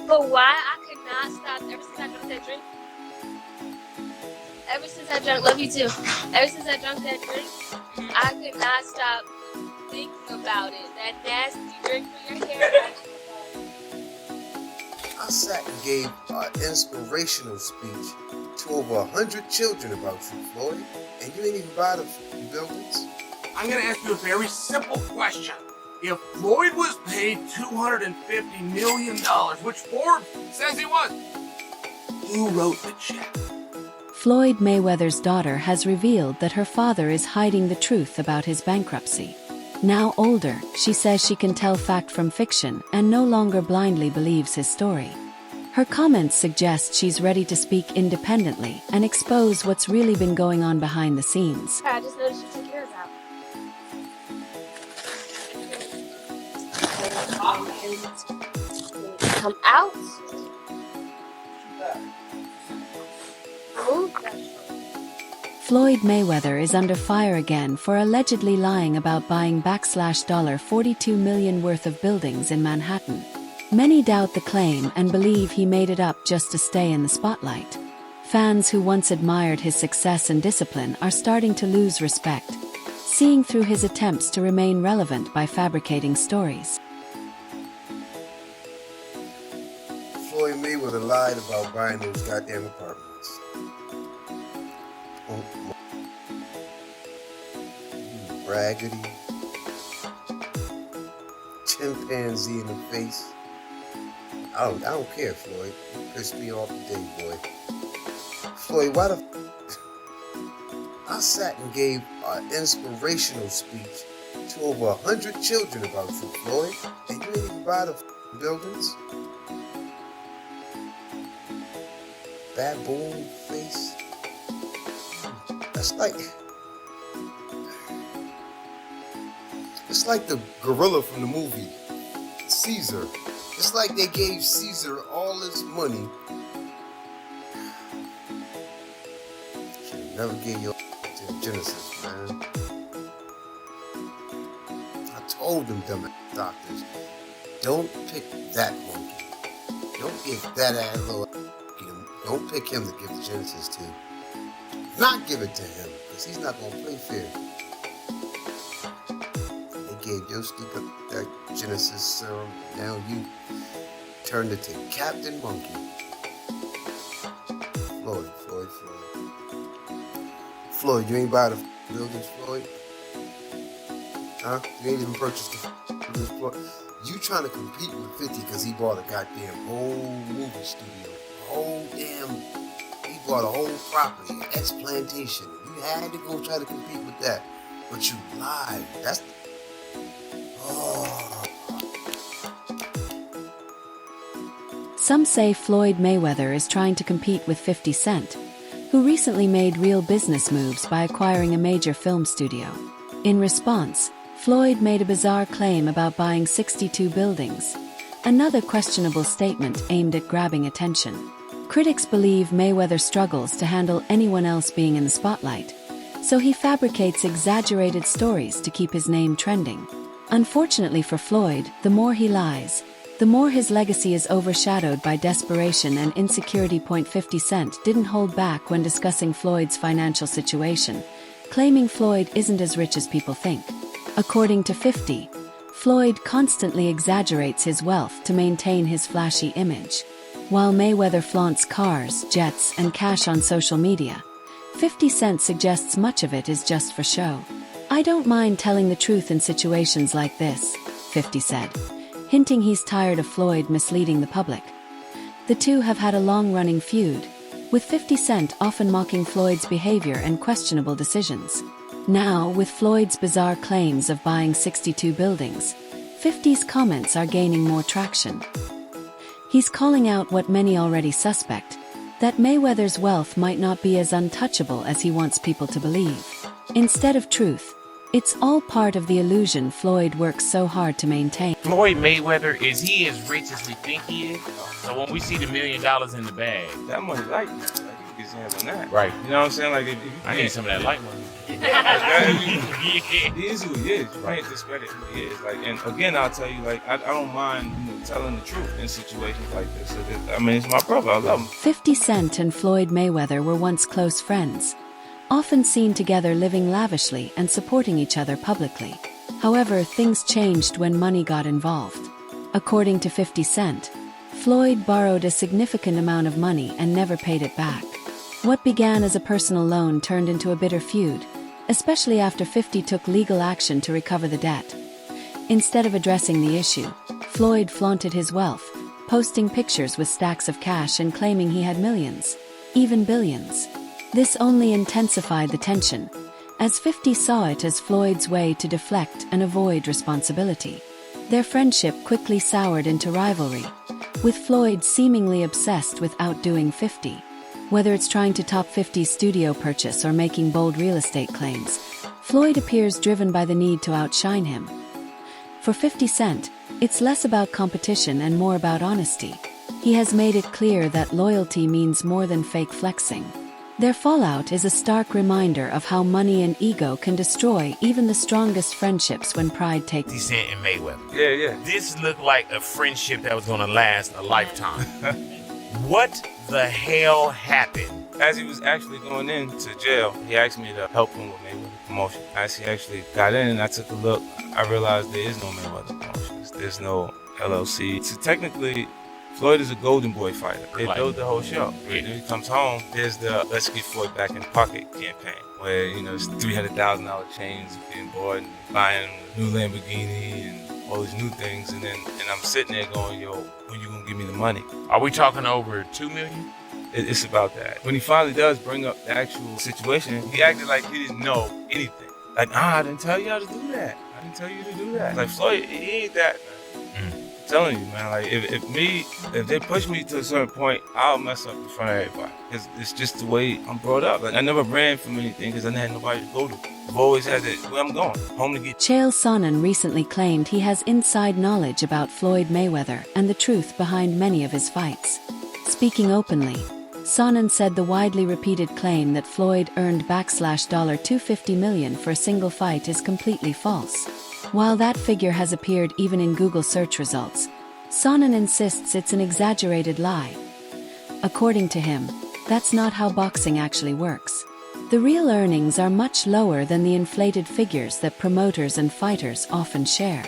But why I could not stop ever since I drank that drink. Ever since I drank, love you too. Ever since I drank that drink, I could not stop thinking about it. That nasty drink for your hair. I sat and gave an inspirational speech to over 100 children about you, Floyd, and you ain't even buy the buildings. I'm gonna ask you a very simple question. If Floyd was paid $250 million, which Forbes says he was, who wrote the check? Floyd Mayweather's daughter has revealed that her father is hiding the truth about his bankruptcy. Now older, she says she can tell fact from fiction and no longer blindly believes his story. Her comments suggest she's ready to speak independently and expose what's really been going on behind the scenes. I just noticed you took yours out. Come out. Move that. Floyd Mayweather is under fire again for allegedly lying about buying $42 million worth of buildings in Manhattan. Many doubt the claim and believe he made it up just to stay in the spotlight. Fans who once admired his success and discipline are starting to lose respect, seeing through his attempts to remain relevant by fabricating stories. Floyd Mayweather lied about buying those goddamn apartments. You raggedy chimpanzee in the face. I don't care, Floyd. You pissed me off today, boy. Floyd, why the I sat and gave an inspirational speech to over 100 children about you, Floyd, and you ain't even buy the buildings? Baboon face. That's like, it's like the gorilla from the movie Caesar. It's like they gave Caesar all his money. Should've never gave your to Genesis, man. I told them dumb doctors, don't pick that monkey. Don't give that ass little. Don't pick him to give the Genesis to. Not give it to him, because he's not gonna play fair. They gave your stupid that Genesis serum. Now you turned it to Captain Monkey. Floyd. Floyd, you ain't buy the buildings, Floyd? Huh? You ain't even purchased the buildings, Floyd? You trying to compete with 50 because he bought a goddamn whole movie studio. He bought a whole property, an ex-plantation. You had to go try to compete with that. But you lied. That's... Oh. Some say Floyd Mayweather is trying to compete with 50 Cent, who recently made real business moves by acquiring a major film studio. In response, Floyd made a bizarre claim about buying 62 buildings, another questionable statement aimed at grabbing attention. Critics believe Mayweather struggles to handle anyone else being in the spotlight, so he fabricates exaggerated stories to keep his name trending. Unfortunately for Floyd, the more he lies, the more his legacy is overshadowed by desperation and insecurity. 50 Cent didn't hold back when discussing Floyd's financial situation, claiming Floyd isn't as rich as people think. According to 50, Floyd constantly exaggerates his wealth to maintain his flashy image. While Mayweather flaunts cars, jets, and cash on social media, 50 Cent suggests much of it is just for show. "I don't mind telling the truth in situations like this," 50 said, hinting he's tired of Floyd misleading the public. The two have had a long-running feud, with 50 Cent often mocking Floyd's behavior and questionable decisions. Now, with Floyd's bizarre claims of buying 62 buildings, 50's comments are gaining more traction. He's calling out what many already suspect, that Mayweather's wealth might not be as untouchable as he wants people to believe. Instead of truth, it's all part of the illusion Floyd works so hard to maintain. Floyd Mayweather, is he as rich as we think he is? So when we see the $1 million in the bag, That money like you. his hands on that. Right. You know what I'm saying? Like, if you I need some of that light money. He is who he is. You can't discredit who he is. Like, and again, I'll tell you, like, I don't mind telling the truth in situations like this. So I mean, it's my brother. I love him. 50 Cent and Floyd Mayweather were once close friends, often seen together living lavishly and supporting each other publicly. However, things changed when money got involved. According to 50 Cent, Floyd borrowed a significant amount of money and never paid it back. What began as a personal loan turned into a bitter feud, especially after 50 took legal action to recover the debt. Instead of addressing the issue, Floyd flaunted his wealth, posting pictures with stacks of cash and claiming he had millions, even billions. This only intensified the tension, as 50 saw it as Floyd's way to deflect and avoid responsibility. Their friendship quickly soured into rivalry, with Floyd seemingly obsessed with outdoing 50. Whether it's trying to top 50's studio purchase or making bold real estate claims, Floyd appears driven by the need to outshine him. For 50 Cent, it's less about competition and more about honesty. He has made it clear that loyalty means more than fake flexing. Their fallout is a stark reminder of how money and ego can destroy even the strongest friendships when pride takes... 50 Cent and Mayweather. Yeah. This looked like a friendship that was going to last a lifetime. What the hell happened? As he was actually going into jail, he asked me to help him with Mayweather Promotion. As he actually got in and I took a look, I realized there is no Mayweather Promotions. There's no LLC. So technically, Floyd is a golden boy fighter. They built the whole show. When he comes home, there's the Let's Get Floyd Back in Pocket campaign, where, it's $300,000 chains being bought and buying a new Lamborghini and all these new things. And I'm sitting there going, yo, when you gonna give me the money? Are we talking over $2 million? It's about that. When he finally does bring up the actual situation, he acted like he didn't know anything. Like, I didn't tell you how to do that. I didn't tell you to do that. Like, Floyd, he ain't that, man. I'm telling you, man. Like, if they push me to a certain point, I'll mess up in front of everybody. It's just the way I'm brought up. Like, I never ran from anything because I didn't have nobody to go to. I've always had where I'm going, home to get. Chael Sonnen recently claimed he has inside knowledge about Floyd Mayweather and the truth behind many of his fights. Speaking openly, Sonnen said the widely repeated claim that Floyd earned $250 million for a single fight is completely false. While that figure has appeared even in Google search results, Sonnen insists it's an exaggerated lie. According to him, that's not how boxing actually works. The real earnings are much lower than the inflated figures that promoters and fighters often share.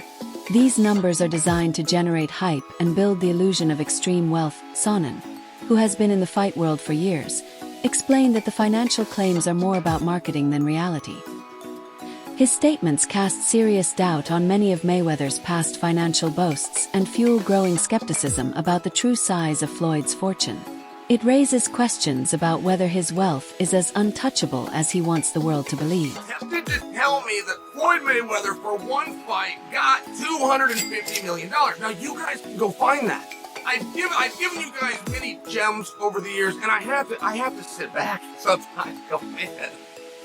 These numbers are designed to generate hype and build the illusion of extreme wealth. Sonnen, who has been in the fight world for years, explained that the financial claims are more about marketing than reality. His statements cast serious doubt on many of Mayweather's past financial boasts and fuel growing skepticism about the true size of Floyd's fortune. It raises questions about whether his wealth is as untouchable as he wants the world to believe. Attempted to tell me that Floyd Mayweather for one fight got $250 million. Now you guys can go find that. I've given you guys many gems over the years, and I have to sit back sometimes and go, man,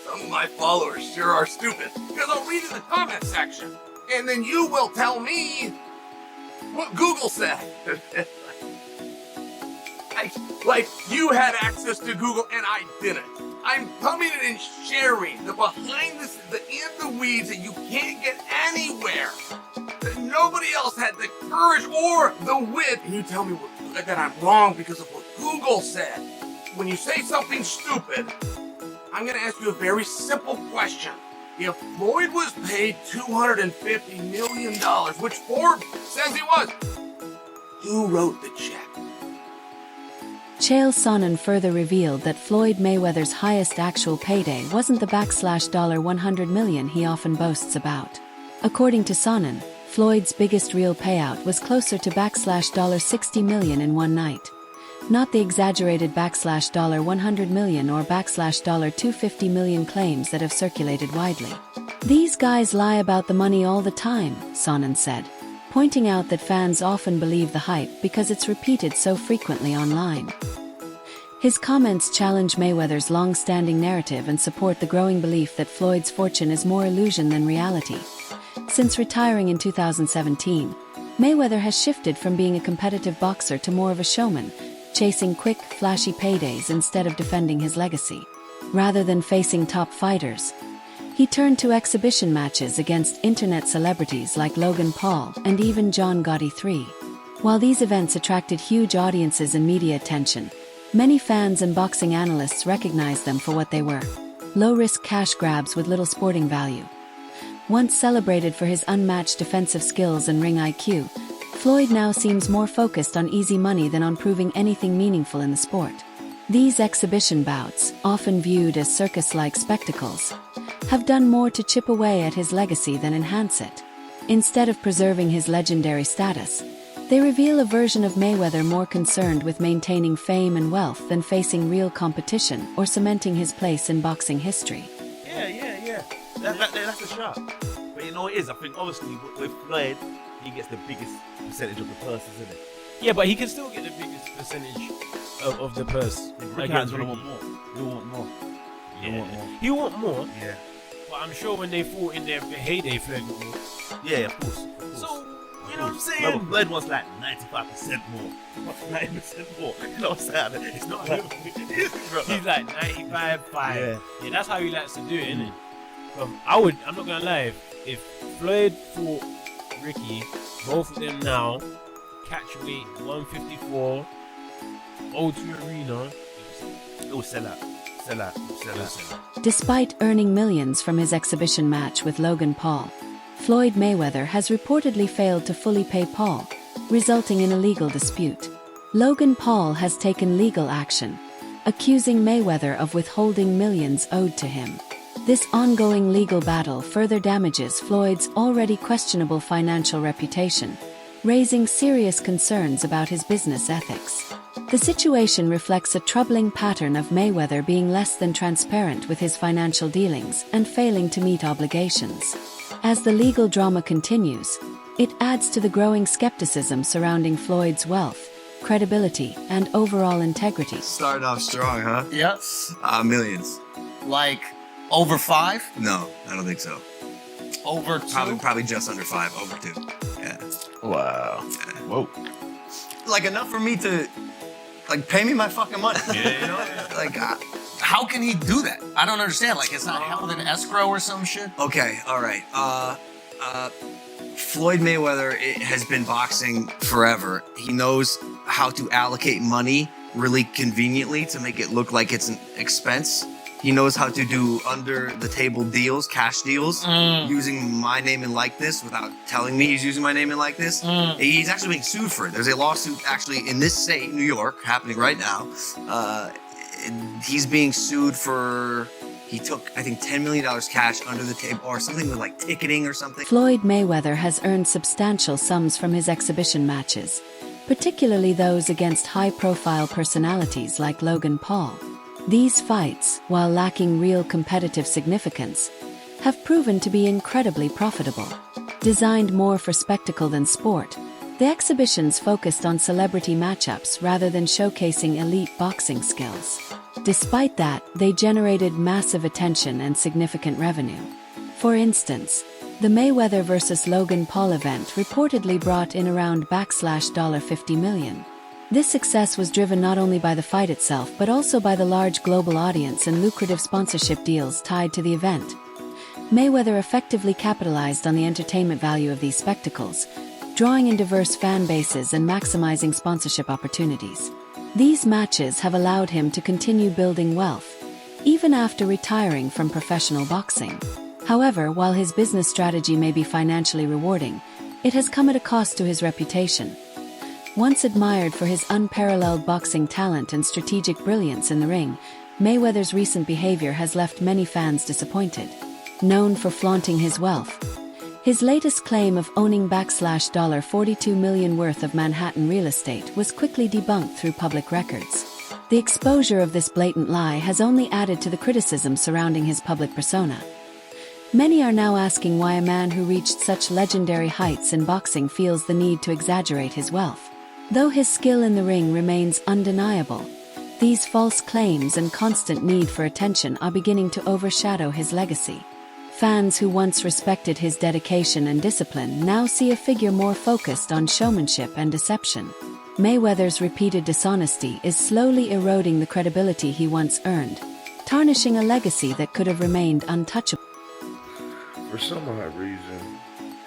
some of my followers sure are stupid. Because I'll read in the comment section, and then you will tell me what Google said. like you had access to Google and I didn't. I'm coming in and sharing the behind the weeds that you can't get anywhere. That nobody else had the courage or the wit. And you tell me that I'm wrong because of what Google said. When you say something stupid, I'm going to ask you a very simple question. If Floyd was paid $250 million, which Forbes says he was, who wrote the check? Chael Sonnen further revealed that Floyd Mayweather's highest actual payday wasn't the $100 million he often boasts about. According to Sonnen, Floyd's biggest real payout was closer to $60 million in one night. Not the exaggerated $100 million or $250 million claims that have circulated widely. These guys lie about the money all the time, Sonnen said, pointing out that fans often believe the hype because it's repeated so frequently online. His comments challenge Mayweather's long-standing narrative and support the growing belief that Floyd's fortune is more illusion than reality. Since retiring in 2017, Mayweather has shifted from being a competitive boxer to more of a showman, chasing quick, flashy paydays instead of defending his legacy. Rather than facing top fighters, he turned to exhibition matches against internet celebrities like Logan Paul and even John Gotti III. While these events attracted huge audiences and media attention, many fans and boxing analysts recognized them for what they were: low-risk cash grabs with little sporting value. Once celebrated for his unmatched defensive skills and ring IQ, Floyd now seems more focused on easy money than on proving anything meaningful in the sport. These exhibition bouts, often viewed as circus-like spectacles, have done more to chip away at his legacy than enhance it. Instead of preserving his legendary status, they reveal a version of Mayweather more concerned with maintaining fame and wealth than facing real competition or cementing his place in boxing history. Yeah. That's a shot. But you know what it is? I think obviously with Floyd, he gets the biggest percentage of the purse, isn't it? Yeah, but he can still get the biggest percentage of the purse. Rick's gonna want more. He'll want more. Yeah. He'll want more. Yeah. But I'm sure when they fought in their heyday, Floyd would more. Yeah, of course. So, you know what I'm saying? No, but Floyd wants like 95% more. What's 90% more? You know what I'm saying? It's not like He's like 95.5. Yeah. Yeah, that's how he likes to do it, innit? I'm not gonna lie, if Floyd fought Ricky, both of them now, catch weight 154, O2 Arena, it will sell out. Sell out. Despite earning millions from his exhibition match with Logan Paul, Floyd Mayweather has reportedly failed to fully pay Paul, resulting in a legal dispute. Logan Paul has taken legal action, accusing Mayweather of withholding millions owed to him. This ongoing legal battle further damages Floyd's already questionable financial reputation, raising serious concerns about his business ethics. The situation reflects a troubling pattern of Mayweather being less than transparent with his financial dealings and failing to meet obligations. As the legal drama continues, it adds to the growing skepticism surrounding Floyd's wealth, credibility, and overall integrity. Started off strong, huh? Yep. Millions. Like over 5? No, I don't think so. Over 2? Probably just under 5, over 2. Yeah. Wow. Yeah. Whoa. Like enough for me to, like, pay me my fucking money. Yeah, you know? Like, how can he do that? I don't understand. Like, it's not held in escrow or some shit? Okay, all right. Floyd Mayweather has been boxing forever. He knows how to allocate money really conveniently to make it look like it's an expense. He knows how to do under-the-table deals, cash deals, using my name and likeness without telling me he's using my name and likeness. He's actually being sued for it. There's a lawsuit actually in this state, New York, happening right now. He's being sued for, he took, I think, $10 million cash under the table or something with like ticketing or something. Floyd Mayweather has earned substantial sums from his exhibition matches, particularly those against high-profile personalities like Logan Paul. These fights, while lacking real competitive significance, have proven to be incredibly profitable. Designed more for spectacle than sport, the exhibitions focused on celebrity matchups rather than showcasing elite boxing skills. Despite that, they generated massive attention and significant revenue. For instance, the Mayweather vs. Logan Paul event reportedly brought in around $50 million. This success was driven not only by the fight itself but also by the large global audience and lucrative sponsorship deals tied to the event. Mayweather effectively capitalized on the entertainment value of these spectacles, drawing in diverse fan bases and maximizing sponsorship opportunities. These matches have allowed him to continue building wealth, even after retiring from professional boxing. However, while his business strategy may be financially rewarding, it has come at a cost to his reputation. Once admired for his unparalleled boxing talent and strategic brilliance in the ring, Mayweather's recent behavior has left many fans disappointed. Known for flaunting his wealth, his latest claim of owning $42 million worth of Manhattan real estate was quickly debunked through public records. The exposure of this blatant lie has only added to the criticism surrounding his public persona. Many are now asking why a man who reached such legendary heights in boxing feels the need to exaggerate his wealth. Though his skill in the ring remains undeniable, these false claims and constant need for attention are beginning to overshadow his legacy. Fans who once respected his dedication and discipline now see a figure more focused on showmanship and deception. Mayweather's repeated dishonesty is slowly eroding the credibility he once earned, tarnishing a legacy that could have remained untouchable. For some odd reason,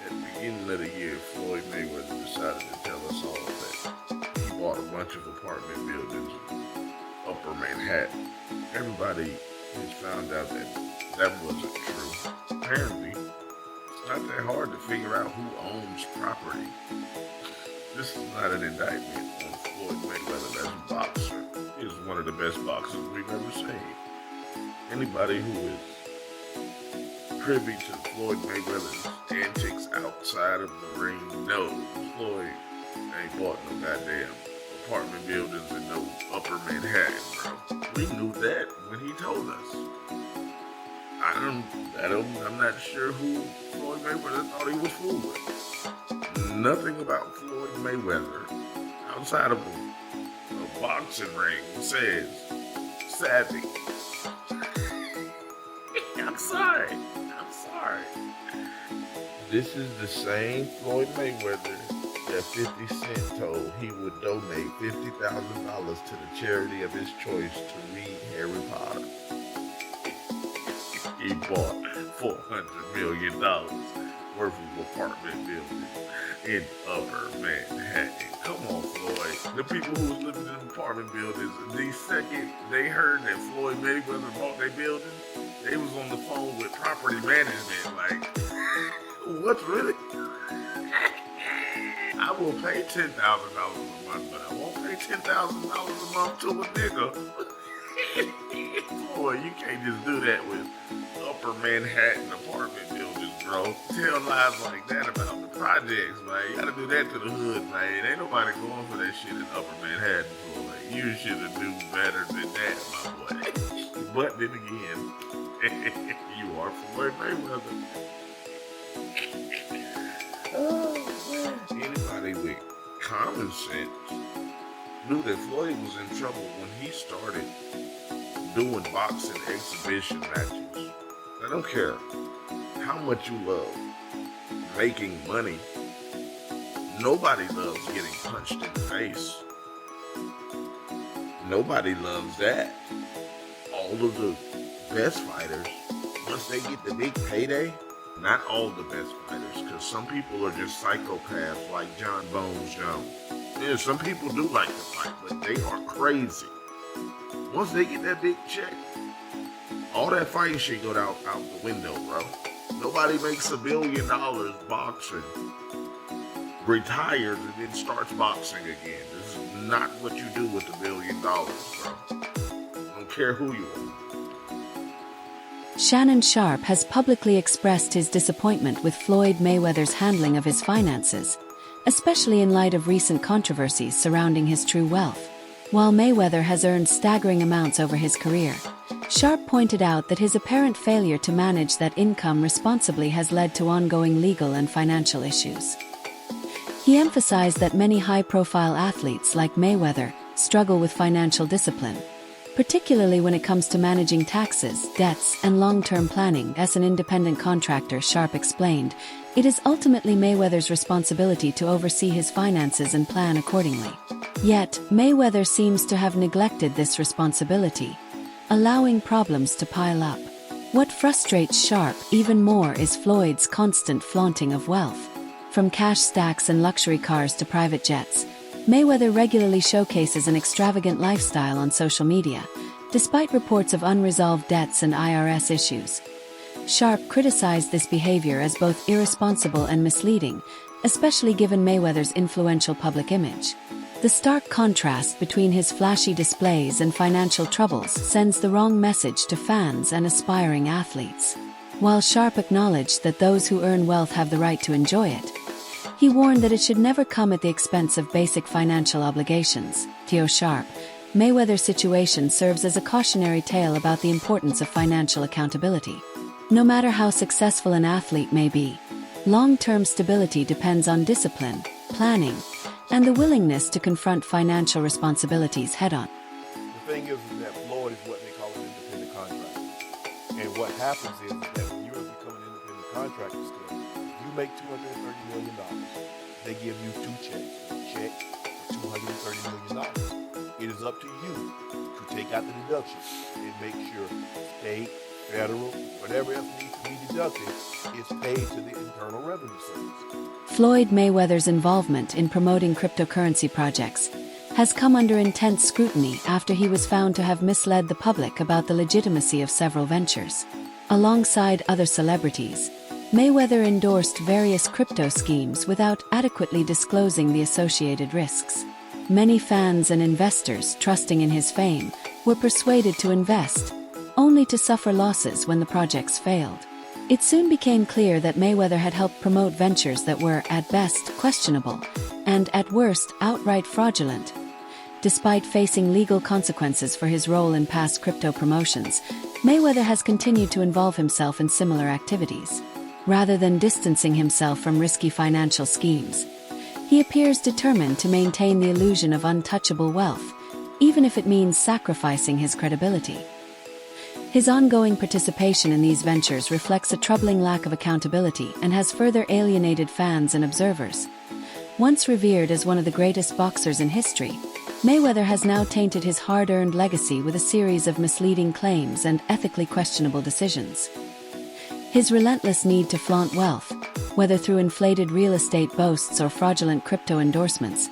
at the beginning of the year, Floyd Mayweather decided to tell us all that he bought a bunch of apartment buildings in Upper Manhattan. Everybody has found out that that wasn't true. Apparently, it's not that hard to figure out who owns property. This is not an indictment on Floyd Mayweather as a boxer. He is one of the best boxers we've ever seen. Anybody who is privy to Floyd Mayweather's antics outside of the ring knows Floyd ain't bought no goddamn apartment buildings in no Upper Manhattan, bro. We knew that when he told us. I'm not sure who Floyd Mayweather thought he was fooling with. Nothing about Floyd Mayweather outside of a boxing ring says savvy. I'm sorry. This is the same Floyd Mayweather that 50 Cent told he would donate $50,000 to the charity of his choice to read Harry Potter. He bought $400 million worth of apartment buildings in Upper Manhattan. Come on, Floyd. The people who was living in apartment buildings, the second they heard that Floyd Mayweather bought their building, they was on the phone with property management, like, what's really? I will pay $10,000 a month, but I won't pay $10,000 a month to a nigga. Boy, you can't just do that with Upper Manhattan apartment buildings, bro. Tell lies like that about the projects, man. You gotta do that to the hood, man. Ain't nobody going for that shit in Upper Manhattan, Floyd. You should have knew better than that, my boy. But then again, you are Floyd Mayweather. Oh, man. Anybody with common sense knew that Floyd was in trouble when he started doing boxing exhibition matches. I don't care how much you love making money. Nobody loves getting punched in the face. Nobody loves that. All of the best fighters, once they get the big payday, not all the best fighters, because some people are just psychopaths like John Bones Jones. Yeah, some people do like to fight, but they are crazy. Once they get that big check, all that fighting shit go out the window, bro. Nobody makes $1 billion boxing, retires, and then starts boxing again. This is not what you do with $1 billion, bro. I don't care who you are. Shannon Sharpe has publicly expressed his disappointment with Floyd Mayweather's handling of his finances, especially in light of recent controversies surrounding his true wealth. While Mayweather has earned staggering amounts over his career, Sharpe pointed out that his apparent failure to manage that income responsibly has led to ongoing legal and financial issues. He emphasized that many high-profile athletes like Mayweather struggle with financial discipline, particularly when it comes to managing taxes, debts, and long-term planning. As an independent contractor, Sharpe explained, it is ultimately Mayweather's responsibility to oversee his finances and plan accordingly. Yet, Mayweather seems to have neglected this responsibility, allowing problems to pile up. What frustrates Sharpe even more is Floyd's constant flaunting of wealth. From cash stacks and luxury cars to private jets, Mayweather regularly showcases an extravagant lifestyle on social media, despite reports of unresolved debts and IRS issues. Sharpe criticized this behavior as both irresponsible and misleading, especially given Mayweather's influential public image. The stark contrast between his flashy displays and financial troubles sends the wrong message to fans and aspiring athletes. While Sharpe acknowledged that those who earn wealth have the right to enjoy it, he warned that it should never come at the expense of basic financial obligations. To Sharpe, Mayweather's situation serves as a cautionary tale about the importance of financial accountability. No matter how successful an athlete may be, long-term stability depends on discipline, planning, and the willingness to confront financial responsibilities head-on. The thing is that Floyd is what they call an independent contractor. And what happens is that when you become an independent contractor still, you make $230 million. They give you two checks. A check for $230 million. It is up to you to take out the deduction and make sure state, federal, whatever else needs to be deducted is paid to the Internal Revenue Service. Floyd Mayweather's involvement in promoting cryptocurrency projects has come under intense scrutiny after he was found to have misled the public about the legitimacy of several ventures. Alongside other celebrities, Mayweather endorsed various crypto schemes without adequately disclosing the associated risks. Many fans and investors, trusting in his fame, were persuaded to invest, only to suffer losses when the projects failed. It soon became clear that Mayweather had helped promote ventures that were, at best, questionable, and at worst, outright fraudulent. Despite facing legal consequences for his role in past crypto promotions, Mayweather has continued to involve himself in similar activities. Rather than distancing himself from risky financial schemes, he appears determined to maintain the illusion of untouchable wealth, even if it means sacrificing his credibility. His ongoing participation in these ventures reflects a troubling lack of accountability and has further alienated fans and observers. Once revered as one of the greatest boxers in history, Mayweather has now tainted his hard-earned legacy with a series of misleading claims and ethically questionable decisions. His relentless need to flaunt wealth, whether through inflated real estate boasts or fraudulent crypto endorsements,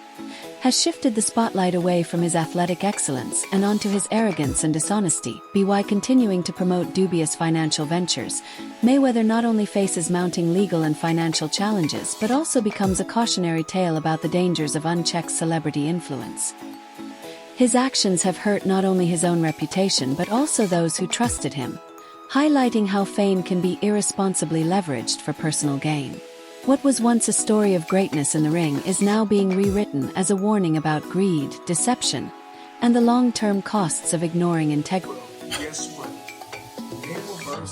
has shifted the spotlight away from his athletic excellence and onto his arrogance and dishonesty. By continuing to promote dubious financial ventures, Mayweather not only faces mounting legal and financial challenges but also becomes a cautionary tale about the dangers of unchecked celebrity influence. His actions have hurt not only his own reputation but also those who trusted him, highlighting how fame can be irresponsibly leveraged for personal gain. What was once a story of greatness in the ring is now being rewritten as a warning about greed, deception, and the long-term costs of ignoring integrity. Guess what?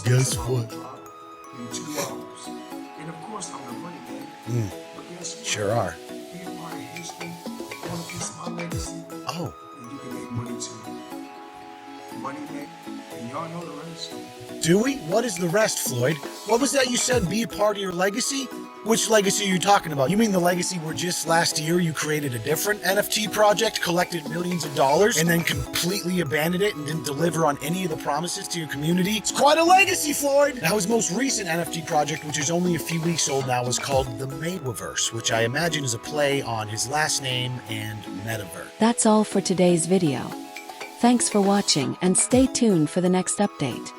Guess what? In 2 hours. And of course, I'm the money man. But guess what? Sure are. Be a part of history, want a piece of my legacy. Oh. And you can make money too. Money man. And y'all know the rest. Do we? What is the rest, Floyd? What was that you said, be a part of your legacy? Which legacy are you talking about? You mean the legacy where just last year you created a different NFT project, collected millions of dollars, and then completely abandoned it and didn't deliver on any of the promises to your community? It's quite a legacy, Floyd! Now, his most recent NFT project, which is only a few weeks old now, is called the Mayweatherverse, which I imagine is a play on his last name and metaverse. That's all for today's video. Thanks for watching and stay tuned for the next update.